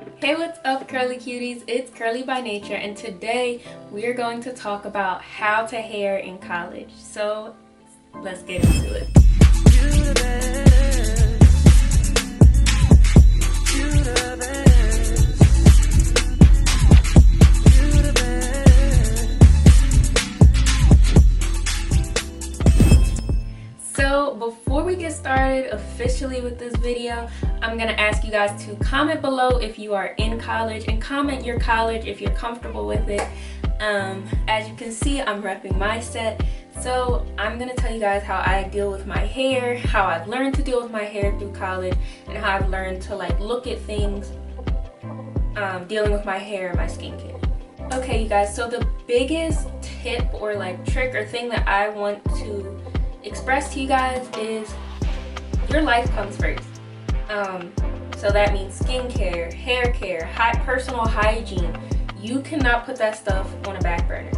Hey, what's up, curly cuties? It's Curly by Nature, and today we are going to talk about how to hair in college. So let's get into it. So before we get started officially with this video, I'm gonna ask you guys to comment below if you are in college, and comment your college if you're comfortable with it. As you can see, I'm repping my set. So I'm gonna tell you guys how I deal with my hair, how I've learned to deal with my hair through college, and how I've learned to look at things dealing with my hair and my skincare. Okay, you guys, so the biggest tip or trick or thing that I want to express to you guys is your life comes first. So that means skincare, hair care, personal hygiene. You cannot put that stuff on a back burner.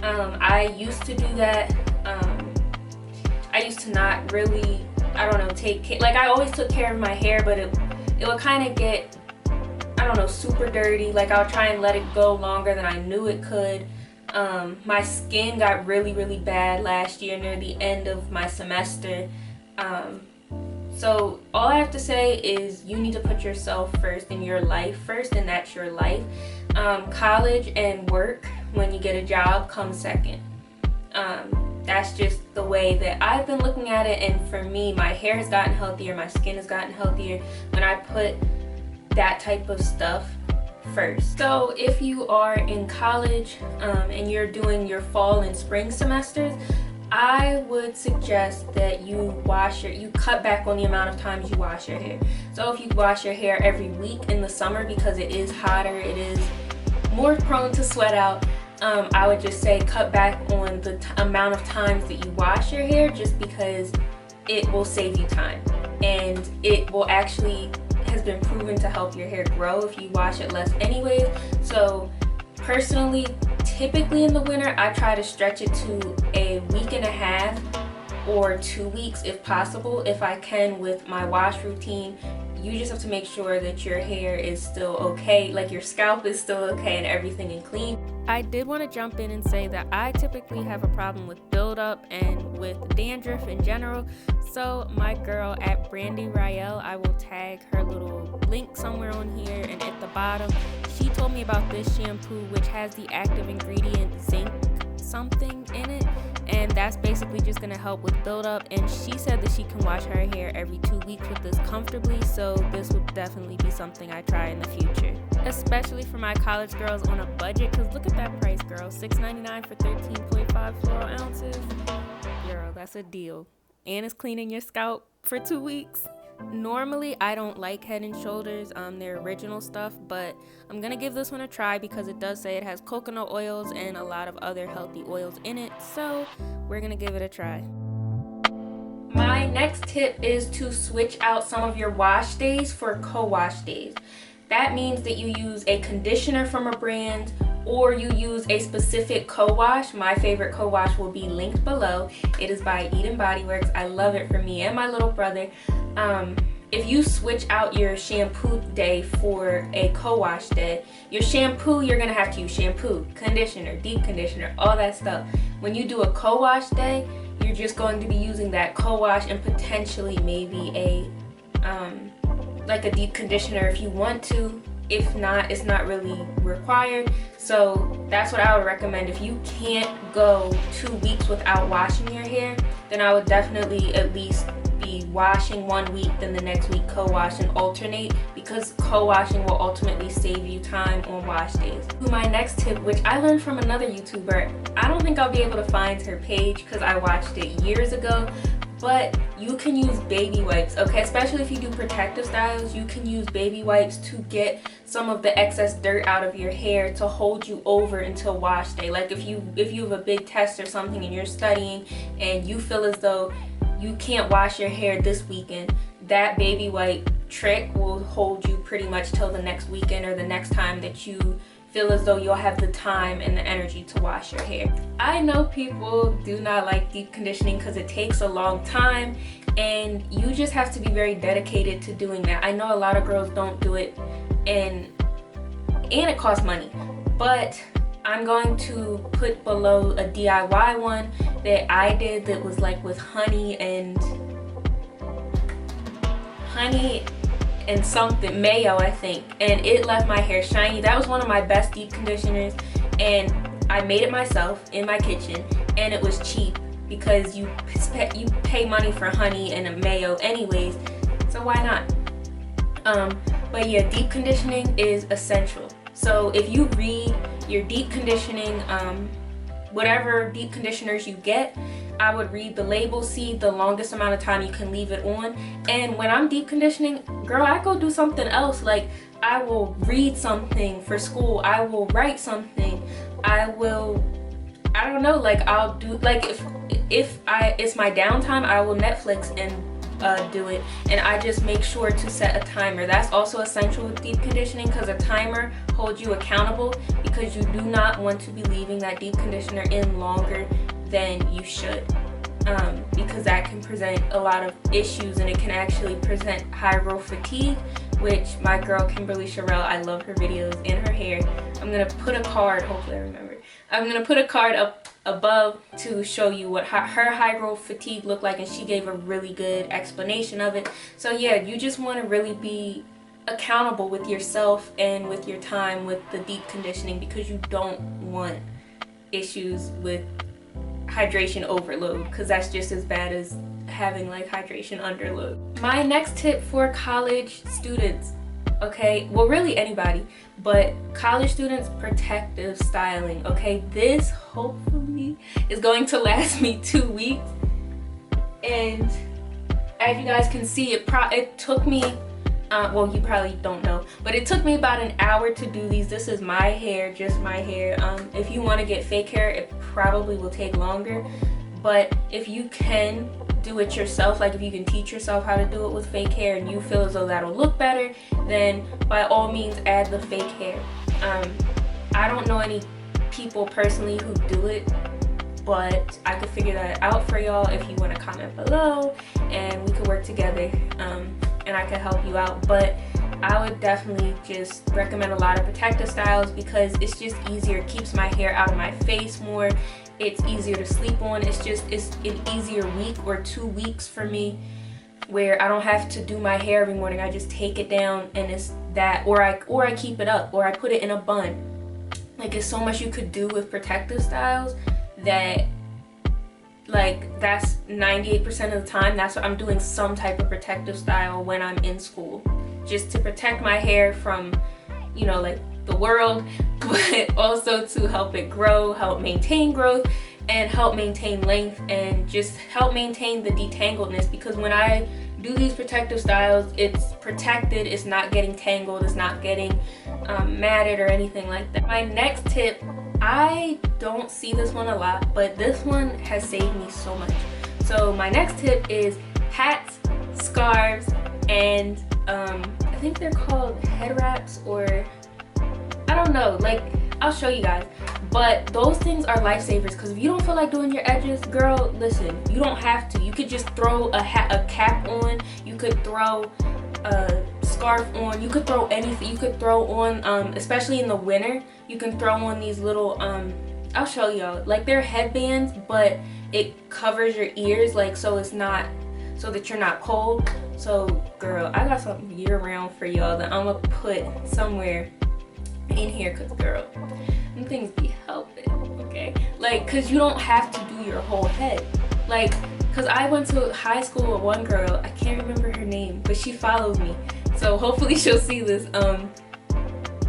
I used to do that. I used to not really, take care. I always took care of my hair, but it would kind of get, super dirty. I'll try and let it go longer than I knew it could. My skin got really bad last year near the end of my semester. So all I have to say is you need to put yourself first and your life first, and that's your life. College and work, when you get a job, comes second. That's just the way that I've been looking at it, and for me, my hair has gotten healthier, my skin has gotten healthier when I put that type of stuff first. So if you are in college and you're doing your fall and spring semesters, I would suggest that you cut back on the amount of times you wash your hair. So if you wash your hair every week in the summer, because it is hotter, it is more prone to sweat out, I would just say cut back on the amount of times that you wash your hair, just because it will save you time, and it will actually has been proven to help your hair grow if you wash it less anyways. So personally, typically in the winter, I try to stretch it to a week and a half or 2 weeks if possible, if I can, with my wash routine. You just have to make sure that your hair is still okay, your scalp is still okay and everything is clean. I did want to jump in and say that I typically have a problem with buildup and with dandruff in general. So my girl at Brandy Rael, I will tag her little link somewhere on here and at the bottom. She told me about this shampoo, which has the active ingredient zinc something in it, and that's basically just going to help with buildup. And she said that she can wash her hair every 2 weeks with this comfortably, so this would definitely be something I try in the future, especially for my college girls on a budget, because look at that price, girl. $6.99 for 13.5 floral ounces. Girl, that's a deal, and it's cleaning your scalp for 2 weeks. Normally I don't like Head and Shoulders, their original stuff, but I'm gonna give this one a try because it does say it has coconut oils and a lot of other healthy oils in it, so we're gonna give it a try. My next tip is to switch out some of your wash days for co-wash days. That means that you use a conditioner from a brand, or you use a specific co-wash. My favorite co-wash will be linked below. It is by Eden Body Works. I love it for me and my little brother. If you switch out your shampoo day for a co-wash day, your shampoo, you're gonna have to use shampoo, conditioner, deep conditioner, all that stuff. When you do a co-wash day, you're just going to be using that co-wash and potentially maybe a deep conditioner if you want to. If not, it's not really required. So that's what I would recommend. If you can't go 2 weeks without washing your hair, then I would definitely at least be washing 1 week, then the next week co-wash, and alternate, because co-washing will ultimately save you time on wash days. My next tip, which I learned from another YouTuber, I don't think I'll be able to find her page because I watched it years ago, but you can use baby wipes, okay? Especially if you do protective styles, you can use baby wipes to get some of the excess dirt out of your hair to hold you over until wash day. If you have a big test or something and you're studying and you feel as though you can't wash your hair this weekend, that baby wipe trick will hold you pretty much till the next weekend or the next time that you feel as though you'll have the time and the energy to wash your hair. I know people do not like deep conditioning because it takes a long time, and you just have to be very dedicated to doing that. I know a lot of girls don't do it, and and it costs money. But I'm going to put below a DIY one that I did that was like with honey and something, Mayo I think, and it left my hair shiny. That was one of my best deep conditioners, and I made it myself in my kitchen, and it was cheap because you pay money for honey and a Mayo anyways, so why not? But yeah, deep conditioning is essential. So if you read your deep conditioning, whatever deep conditioners you get, I would read the label, see the longest amount of time you can leave it on. And when I'm deep conditioning, girl, I go do something else. Like, I will read something for school, I will write something, I don't know, like I'll do, like if it's my downtime, I will Netflix and do it, and I just make sure to set a timer. That's also essential with deep conditioning, because a timer holds you accountable, because you do not want to be leaving that deep conditioner in longer than you should, because that can present a lot of issues, and it can actually present high growth fatigue, which my girl Kimberly Sherrill, I love her videos and her hair. I'm gonna put a card, hopefully I remember, I'm gonna put a card up above to show you what her high growth fatigue looked like, and she gave a really good explanation of it. So yeah, you just want to really be accountable with yourself and with your time with the deep conditioning, because you don't want issues with hydration overload, because that's just as bad as having like hydration underload. My next tip for college students, okay, well really anybody, but college students, protective styling. Okay, this hopefully is going to last me 2 weeks, and as you guys can see, it took me well, you probably don't know, but it took me about an hour to do these. This is my hair, just my hair. If you want to get fake hair, it probably will take longer, but if you can do it yourself, like if you can teach yourself how to do it with fake hair and you feel as though that'll look better, then by all means add the fake hair. I don't know any people personally who do it, but I could figure that out for y'all if you want to comment below, and we could work together, and I could help you out. But I would definitely just recommend a lot of protective styles, because it's just easier, it keeps my hair out of my face more, it's easier to sleep on, it's an easier week or 2 weeks for me, where I don't have to do my hair every morning. I just take it down and it's that, or I keep it up, or I put it in a bun. Like, it's so much you could do with protective styles that, like, that's 98% of the time, that's what I'm doing, some type of protective style when I'm in school, just to protect my hair from, you know, like the world, but also to help it grow, help maintain growth, and help maintain length, and just help maintain the detangledness, because when I do these protective styles, it's protected, it's not getting tangled, it's not getting matted or anything like that. My next tip, I don't see this one a lot, but this one has saved me so much. So my next tip is hats, scarves, and I think they're called head wraps, or I don't know, like, I'll show you guys, but those things are lifesavers, because if you don't feel like doing your edges, girl, listen, you don't have to. You could just throw a cap on, you could throw a scarf on, you could throw anything, you could throw on, especially in the winter, you can throw on these little, I'll show y'all, like, they're headbands, but it covers your ears, like, so it's not, so that you're not cold. So girl, I got something year round for y'all that I'm gonna put somewhere in here, because girl, them things be helping, okay? Like, because you don't have to do your whole head, like, because I went to high school with one girl, I can't remember her name, but she follows me, so hopefully she'll see this.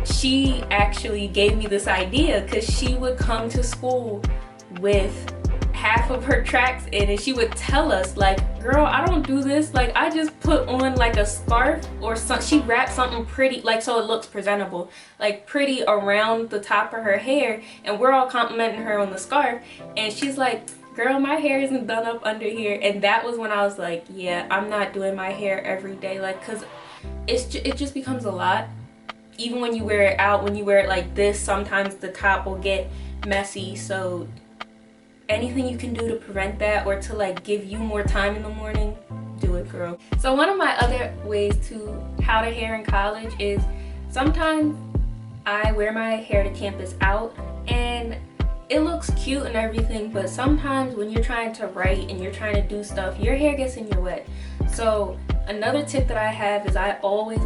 She actually gave me this idea, because she would come to school with half of her tracks in, and she would tell us, like, girl, I don't do this, like, I just put on like a scarf or something. She wrapped something pretty, like, so it looks presentable, like pretty around the top of her hair, and we're all complimenting her on the scarf, and she's like, girl, my hair isn't done up under here. And that was when I was like, yeah, I'm not doing my hair every day, like, because it just becomes a lot. Even when you wear it out, when you wear it like this, sometimes the top will get messy. So anything you can do to prevent that, or to like give you more time in the morning, do it, girl. So one of my other ways to how to hair in college is, sometimes I wear my hair to campus out, and it looks cute and everything, but sometimes when you're trying to write and you're trying to do stuff, your hair gets in your way. So another tip that I have is I always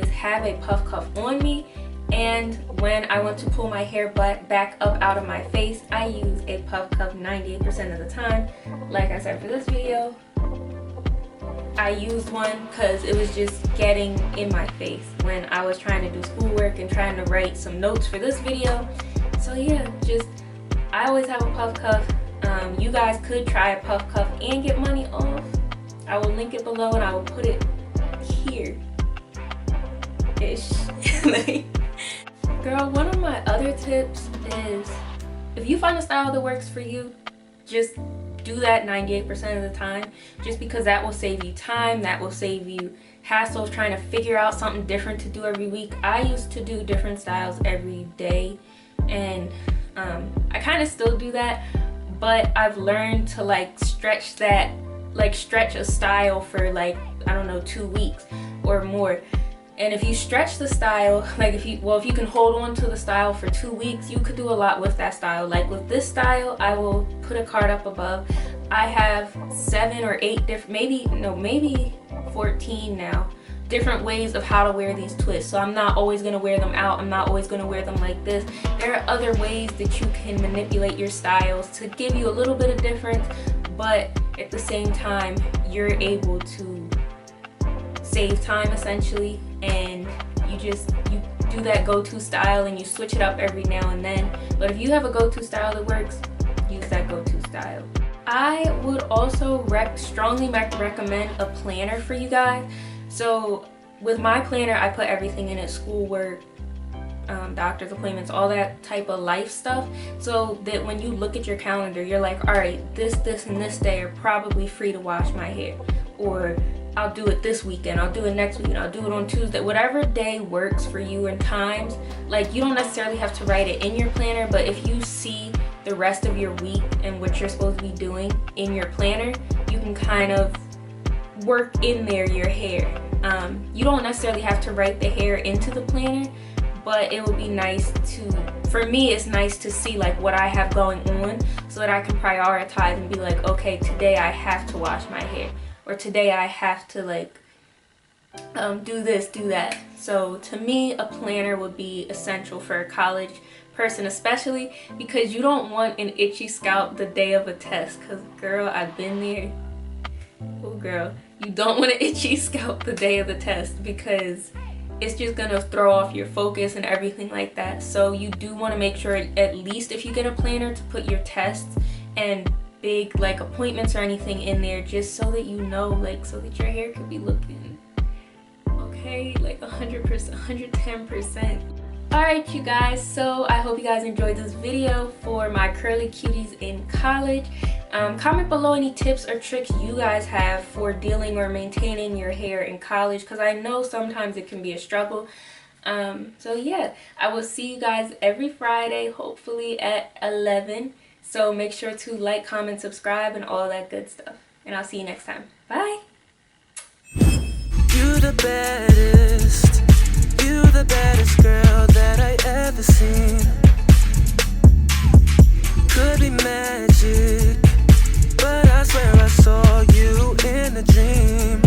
have a puff cuff on me, and when I want to pull my hair back up out of my face, I use a puff cuff 98% of the time. Like I said for this video, I used one because it was just getting in my face when I was trying to do schoolwork and trying to write some notes for this video. So yeah, I always have a puff cuff. You guys could try a puff cuff and get money off. I will link it below and I will put it here ish. Girl, one of my other tips is if you find a style that works for you, just do that 98% of the time, just because that will save you time, that will save you hassles trying to figure out something different to do every week. I used to do different styles every day, and I kind of still do that, but I've learned to stretch a style for I don't know, 2 weeks or more. And if you stretch the style, if you can hold on to the style for 2 weeks, you could do a lot with that style. Like with this style, I will put a card up above. I have 7 or 8 different, maybe 14 now, different ways of how to wear these twists. So I'm not always going to wear them out. I'm not always going to wear them like this. There are other ways that you can manipulate your styles to give you a little bit of difference, but at the same time, you're able to save time essentially, and you do that go-to style and you switch it up every now and then. But if you have a go-to style that works, use that go-to style. I would also strongly recommend a planner for you guys. So with my planner, I put everything in it: schoolwork, doctor's appointments, all that type of life stuff, so that when you look at your calendar, you're like, all right, this and this day are probably free to wash my hair, or I'll do it this weekend, I'll do it next weekend, I'll do it on Tuesday. Whatever day works for you and times. You don't necessarily have to write it in your planner, but if you see the rest of your week and what you're supposed to be doing in your planner, you can kind of work in there your hair. You don't necessarily have to write the hair into the planner, but it would be nice for me, it's nice to see what I have going on, so that I can prioritize and be like, okay, today I have to wash my hair, or today I have to do this, do that. So to me, a planner would be essential for a college person, especially because you don't want an itchy scalp the day of a test, because girl, I've been there. Oh girl, you don't want an itchy scalp the day of the test, because it's just gonna throw off your focus and everything like that. So you do want to make sure, at least if you get a planner, to put your tests and big appointments or anything in there, just so that you know, so that your hair could be looking okay, 100%, 110%. Alright you guys, so I hope you guys enjoyed this video for my curly cuties in college. Comment below any tips or tricks you guys have for dealing or maintaining your hair in college, because I know sometimes it can be a struggle. So yeah, I will see you guys every Friday, hopefully at 11. So make sure to like, comment, subscribe, and all that good stuff. And I'll see you next time. Bye! You the baddest, you the baddest girl that I ever seen. Could be magic, but I swear I saw you in a dream.